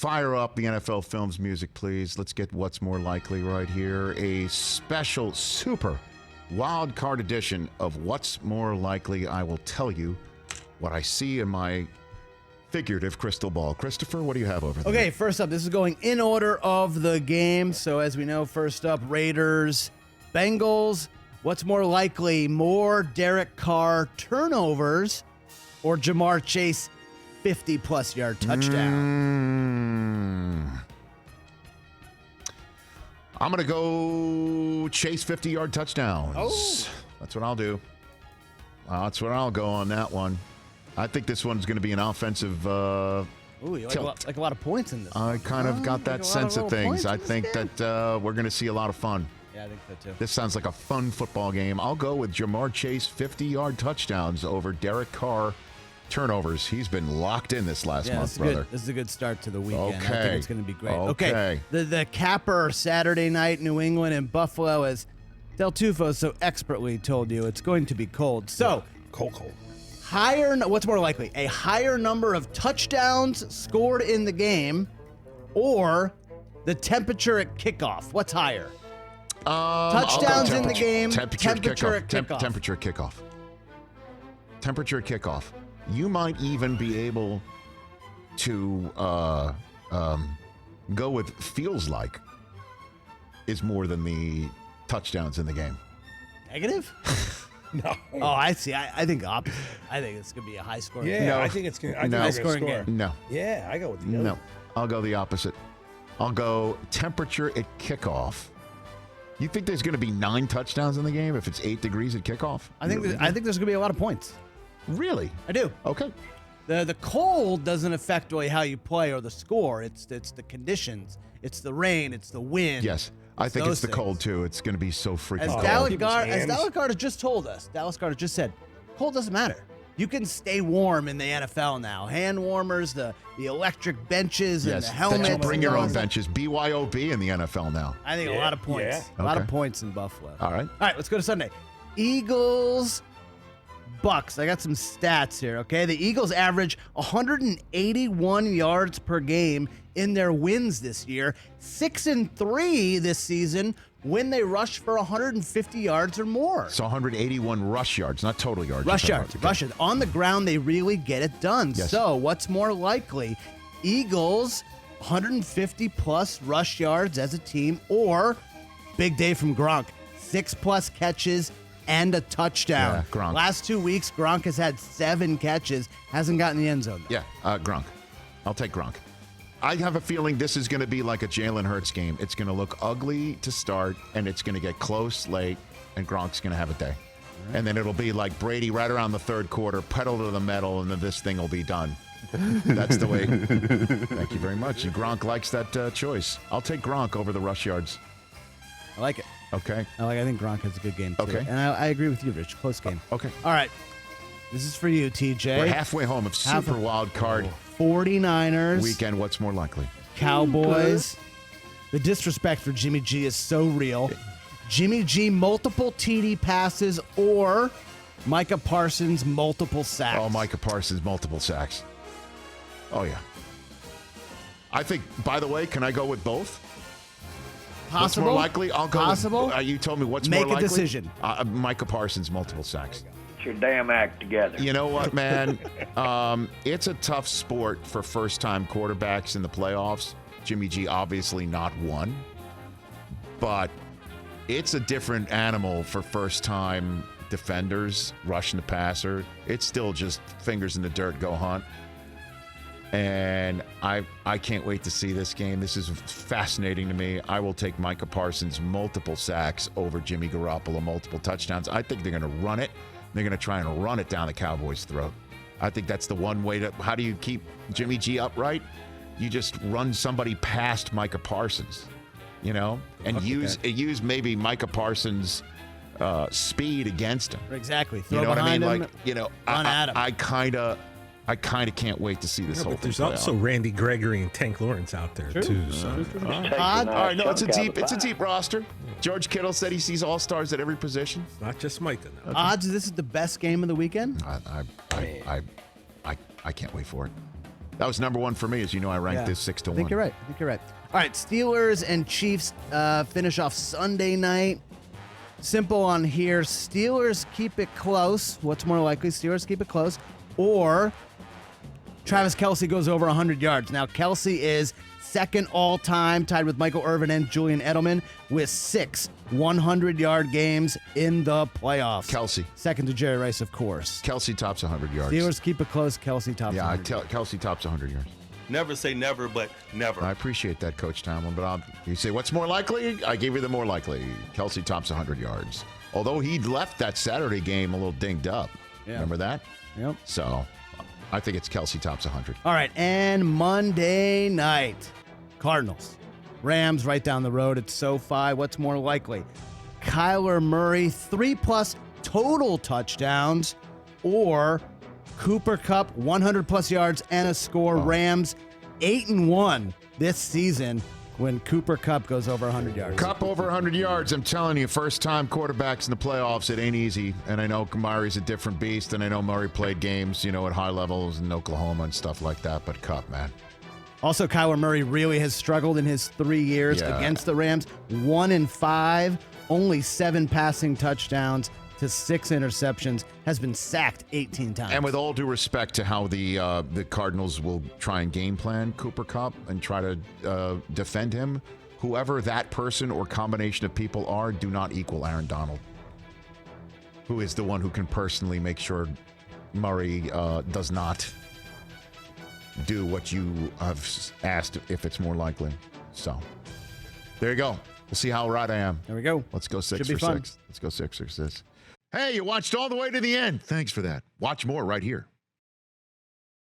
Fire up the NFL Films music, please. Let's get what's more likely right here. A special, super wild card edition of What's More Likely. I will tell you what I see in my figurative crystal ball. Christopher, what do you have over there? Okay, first up, this is going in order of the game. So as we know, first up, Raiders, Bengals. What's more likely, more Derek Carr turnovers or Jamar Chase 50-plus yard touchdown? I'm going to go Chase 50-yard touchdowns. Oh. That's what I'll do. That's what I'll go on that one. I think this one's going to be an offensive Ooh, you like a lot of points in this. I kind of got that sense of things. I think that we're going to see a lot of fun. Yeah, I think so too. This sounds like a fun football game. I'll go with Jamar Chase 50-yard touchdowns over Derek Carr turnovers. He's been locked in this last month, brother. This is a good start to the weekend. Okay. I think it's going to be great. Okay. The capper Saturday night, New England and Buffalo, as Del Tufo so expertly told you, it's going to be cold. So, cold. What's more likely? A higher number of touchdowns scored in the game or the temperature at kickoff? What's higher? Touchdowns in the game, temperature at kickoff. Temperature at kickoff. You might even be able to go with feels like is more than the touchdowns in the game. Negative? No. Oh, I see. I think opposite. I think it's going to be a high scoring game. Yeah, I think it's going to be high scoring game. No. Yeah, I go with the other. No. I'll go the opposite. I'll go temperature at kickoff. You think there's going to be 9 touchdowns in the game if it's 8 degrees at kickoff? I think there's going to be a lot of points. Really? I do. Okay. The cold doesn't affect really how you play or the score. It's the conditions. It's the rain. It's the wind. Yes. I think it's the cold, too. It's going to be so freaking As cold. Dallas Goedert just told us, Dallas Goedert just said, cold doesn't matter. You can stay warm in the NFL now. Hand warmers, the electric benches, and the helmets. Yes, bring your own benches. BYOB in the NFL now. I think a lot of points. Yeah. A lot of points in Buffalo. All right. All right, let's go to Sunday. Eagles, Bucks. I got some stats here, okay? The Eagles average 181 yards per game in their wins this year. 6-3 this season when they rush for 150 yards or more. So 181 rush yards, not total yards. Rush yards. On the ground, they really get it done. Yes. So what's more likely? Eagles, 150-plus rush yards as a team, or big day from Gronk, 6+ catches and a touchdown. Yeah, Gronk. Last 2 weeks, Gronk has had 7 catches, hasn't gotten the end zone, though. Yeah, Gronk. I'll take Gronk. I have a feeling this is going to be like a Jalen Hurts game. It's going to look ugly to start, and it's going to get close late, and Gronk's going to have a day. Right. And then it'll be like Brady right around the third quarter, pedal to the metal, and then this thing will be done. That's the way. Thank you very much. And Gronk likes that choice. I'll take Gronk over the rush yards. I like it. Okay. I think Gronk has a good game, too. Okay. And I agree with you, Rich. Close game. Okay. All right. This is for you, TJ. We're halfway home of Super Wild Card 49ers. Weekend. What's more likely? Cowboys. The disrespect for Jimmy G is so real. Jimmy G, multiple TD passes, or Micah Parsons, multiple sacks. Oh, Micah Parsons, multiple sacks. Oh, yeah. I think, by the way, can I go with both? Possible. What's more likely? I'll go Possible. With, you told me what's Make more likely? Make a decision. Micah Parsons, multiple sacks. Get your damn act together. You know what, man? It's a tough sport for first-time quarterbacks in the playoffs. Jimmy G, obviously not one. But it's a different animal for first-time defenders rushing the passer. It's still just fingers in the dirt, go hunt. And I can't wait to see this game. This is fascinating to me. I will take Micah Parsons multiple sacks over Jimmy Garoppolo multiple touchdowns. I think they're going to run it. They're going to try and run it down the Cowboys' throat. I think that's the one way to. How do you keep Jimmy G upright? You just run somebody past Micah Parsons, you know, and use maybe Micah Parsons' speed against him. Exactly. Throw you know what I mean? him, Like, you know, run at him. I kind of can't wait to see this whole but thing. there's also Randy Gregory and Tank Lawrence out there too. So. All right, no, it's a deep roster. George Kittle said he sees all-stars at every position. It's not just Micah. No. Okay. Odds this is the best game of the weekend? I can't wait for it. That was number one for me. As you know, I ranked this 6-1. I think you're right. All right, Steelers and Chiefs finish off Sunday night. Simple on here. Steelers keep it close. What's more likely? Steelers keep it close. Or Travis Kelce goes over 100 yards. Now, Kelce is second all-time, tied with Michael Irvin and Julian Edelman with 6 100-yard games in the playoffs. Kelce. Second to Jerry Rice, of course. Kelce tops 100 yards. Steelers keep it close. Kelce tops 100 yards. Kelce tops 100 yards. Never say never, but never. I appreciate that, Coach Tomlin. But you say, what's more likely? I gave you the more likely. Kelce tops 100 yards. Although he left that Saturday game a little dinged up. Yeah. Remember that? Yep. So I think it's Kelce tops 100. All right, and Monday night, Cardinals. Rams right down the road at SoFi. What's more likely? Kyler Murray, 3+ total touchdowns, or Cooper Kupp, 100+ yards and a score. Rams 8-1 this season when Cooper Kupp goes over 100 yards. Kupp over 100 yards. I'm telling you, first-time quarterbacks in the playoffs, it ain't easy. And I know Murray's a different beast, and I know Murray played games, at high levels in Oklahoma and stuff like that. But Kupp, man. Also, Kyler Murray really has struggled in his 3 years against the Rams. 1-5, only 7 passing touchdowns to 6 interceptions, has been sacked 18 times. And with all due respect to how the Cardinals will try and game plan Cooper Kupp and try to defend him, whoever that person or combination of people are do not equal Aaron Donald, who is the one who can personally make sure Murray does not do what you have asked if it's more likely. So there you go. We'll see how right I am. There we go. Let's go 6 Should be for fun. 6. Let's go 6 for 6. Hey, you watched all the way to the end. Thanks for that. Watch more right here.